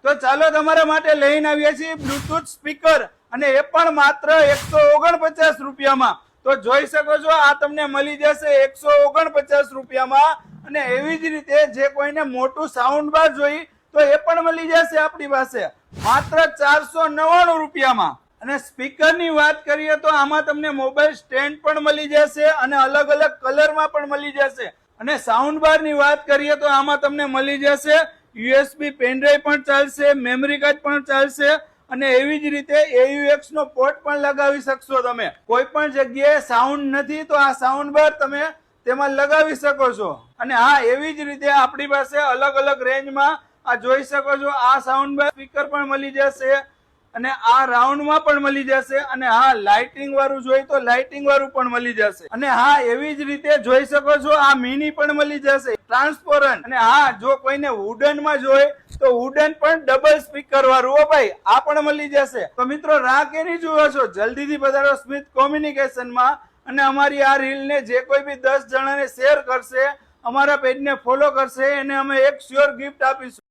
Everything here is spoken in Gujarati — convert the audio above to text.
તો ચાલો તમારા માટે લઈને આવ્યા છીએ બ્લુટૂથ સ્પીકર, અને એ પણ માત્ર 149 રૂપિયામાં. તો જોઈ શકો છો આ તમને મળી જશે 149 રૂપિયામાં. અને એવી જ રીતે જે કોઈને મોટું સાઉન્ડ બાર જોઈ તો એ પણ મળી જશે આપણી પાસે માત્ર 499 રૂપિયામાં. અને સ્પીકરની વાત કરીએ તો આમાં તમને મોબાઈલ સ્ટેન્ડ પણ મળી જશે અને અલગ અલગ કલરમાં પણ મળી જશે. અને સાઉન્ડ બારની વાત કરીએ તો આમાં તમને મળી જશે યુએસબી પેનડ્રાઈવ પણ ચાલશે, મેમરી કાર્ડ પણ ચાલશે, અને એવી જ રીતે AUX નો પોર્ટ પણ લગાવી શકશો તમે. કોઈ પણ જગ્યાએ સાઉન્ડ નથી તો આ સાઉન્ડ બાર તમે તેમાં લગાવી શકો છો. અને હા, એવી જ રીતે આપણી પાસે અલગ અલગ રેન્જમાં આ જોઈ શકો છો આ સાઉન્ડ બાર સ્પીકર પણ મળી જશે, અને આ રાઉન્ડમાં પણ મળી જશે, અને હા લાઇટિંગ વાળું જોઈએ તો લાઇટિંગ વાળું પણ મળી જશે. અને હા, એવી જ રીતે જોઈ શકો છો આ મિની પણ મળી જશે, ટ્રાન્સપોરન્ટ. અને હા, જો કોઈને વુડન માં જોઈએ તો વુડન પણ ડબલ સ્પીકર વાળું, હો ભાઈ, આ પણ મળી જશે. તો મિત્રો રાહ કેની જુઓ છો, જલ્દીથી પધારો સ્મિથ કોમ્યુનિકેશનમાં. અને અમારી આ રીલ ને જે કોઈ બી 10 જણાને શેર કરશે, અમારા પેજને ફોલો કરશે, એને અમે એક શ્યોર ગિફ્ટ આપીશું.